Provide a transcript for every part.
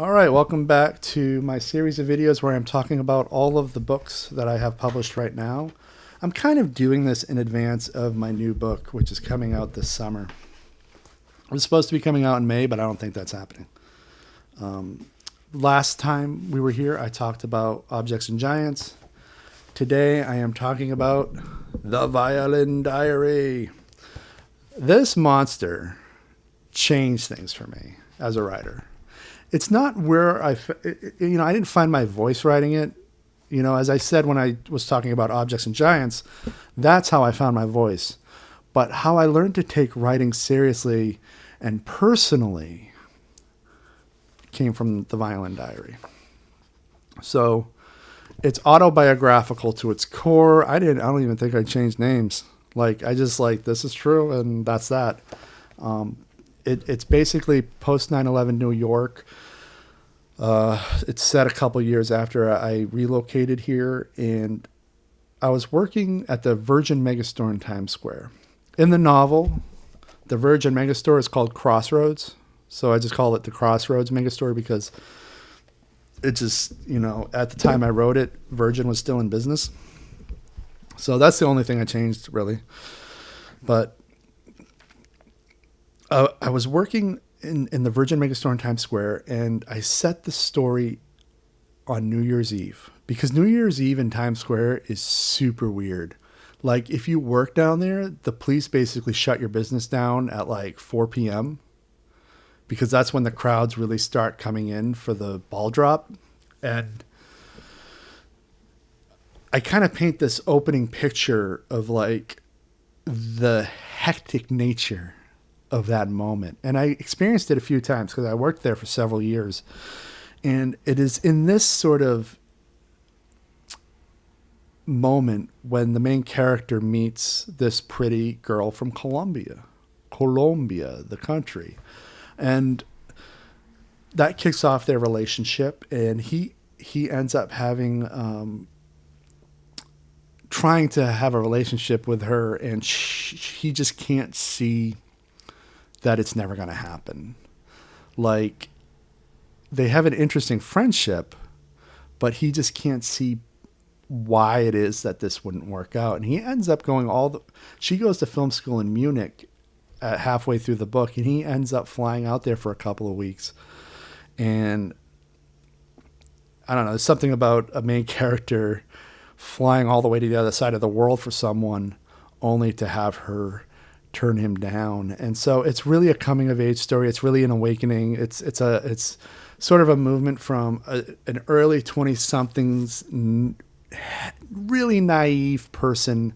All right, welcome back to my series of videos where I'm talking about all of the books that I have published right now. I'm kind of doing this in advance of my new book, which is coming out this summer. It was supposed to be coming out in May, but I don't think that's happening. Last time we were here, I talked about Objects and Giants. Today, I am talking about The Violin Diary. This monster changed things for me as a writer. It's not where I didn't find my voice writing it. As I said when I was talking about Objects and Giants, that's how I found my voice. But how I learned to take writing seriously and personally came from The Violin Diary. So it's autobiographical to its core. I don't even think I changed names. This is true and that's that. It's basically post 9/11 New York. It's set a couple years after I relocated here, and I was working at the Virgin Megastore in Times Square. In the novel, the Virgin Megastore is called Crossroads, so I just call it the Crossroads Megastore because it just, at the time I wrote it, Virgin was still in business. So that's the only thing I changed, really. But I was working in the Virgin Megastore in Times Square, and I set the story on New Year's Eve because New Year's Eve in Times Square is super weird. Like, if you work down there, the police basically shut your business down at like 4 p.m. because that's when the crowds really start coming in for the ball drop. And I kind of paint this opening picture of like the hectic nature of that moment. And I experienced it a few times because I worked there for several years. And it is in this sort of moment when the main character meets this pretty girl from Colombia, the country. And that kicks off their relationship, and he ends up having trying to have a relationship with her, and he just can't see that it's never going to happen. Like, they have an interesting friendship, but he just can't see why it is that this wouldn't work out. And he ends up she goes to film school in Munich at halfway through the book, and he ends up flying out there for a couple of weeks. And I don't know, there's something about a main character flying all the way to the other side of the world for someone only to have her turn him down. And so it's really a coming of age story. It's really an awakening. It's sort of a movement from an early 20-somethings really naive person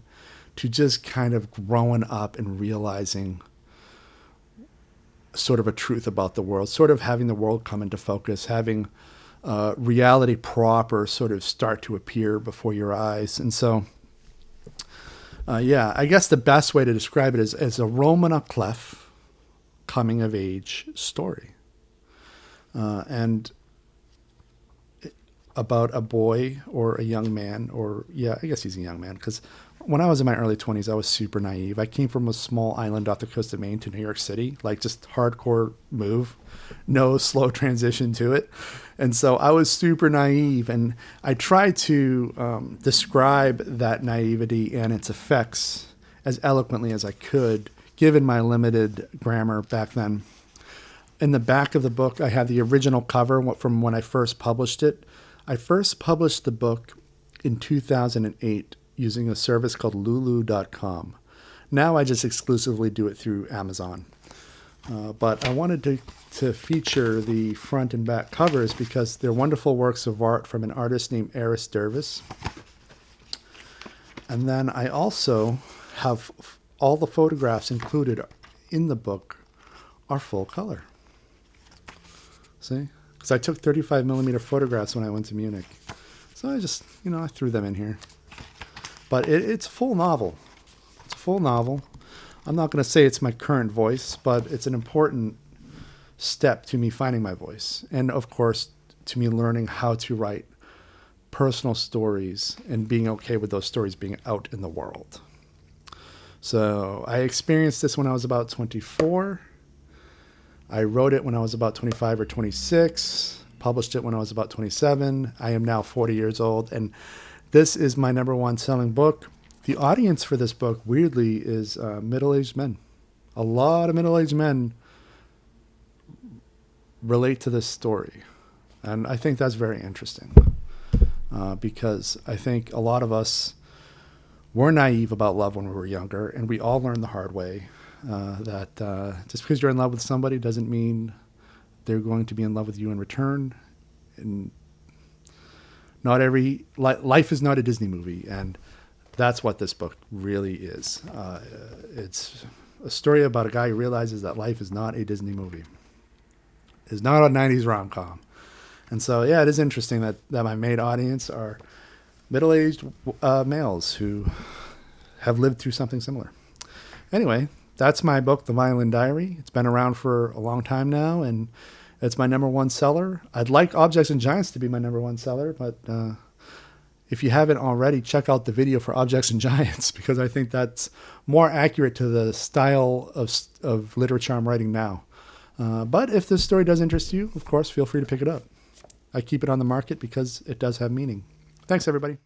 to just kind of growing up and realizing sort of a truth about the world, sort of having the world come into focus, having reality proper sort of start to appear before your eyes. And so I guess the best way to describe it is as a Roman Clef coming of age story. And about a boy or a young man, I guess he's a young man, because when I was in my early 20s, I was super naive. I came from a small island off the coast of Maine to New York City, like just hardcore move, no slow transition to it. And so I was super naive, and I tried to describe that naivety and its effects as eloquently as I could, given my limited grammar back then. In the back of the book, I have the original cover from when I first published it. I first published the book in 2008 using a service called lulu.com. Now I just exclusively do it through Amazon. But I wanted to feature the front and back covers because they're wonderful works of art from an artist named Eris Dervis. And then I also have all the photographs included in the book are full color. See? Because I took 35 millimeter photographs when I went to Munich. So I just, I threw them in here. But it's a full novel. It's a full novel. I'm not going to say it's my current voice, but it's an important step to me finding my voice. And of course, to me learning how to write personal stories and being okay with those stories being out in the world. So I experienced this when I was about 24. I wrote it when I was about 25 or 26. published it when I was about 27. I am now 40 years old, and this is my #1 selling book. The audience for this book, weirdly, is middle-aged men. A lot of middle-aged men relate to this story, and I think that's very interesting because I think a lot of us were naive about love when we were younger, and we all learned the hard way that just because you're in love with somebody doesn't mean they're going to be in love with you in return. And not every life is not a Disney movie, and that's what this book really is. It's a story about a guy who realizes that life is not a Disney movie. It's not a 90s rom-com. And so, yeah, it is interesting that my main audience are middle-aged males who have lived through something similar. Anyway, that's my book, The Violin Diary. It's been around for a long time now, and it's my #1 seller. I'd like Objects and Giants to be my #1 seller, but if you haven't already, check out the video for Objects and Giants, because I think that's more accurate to the style of literature I'm writing now. But if this story does interest you, of course, feel free to pick it up. I keep it on the market because it does have meaning. Thanks, everybody.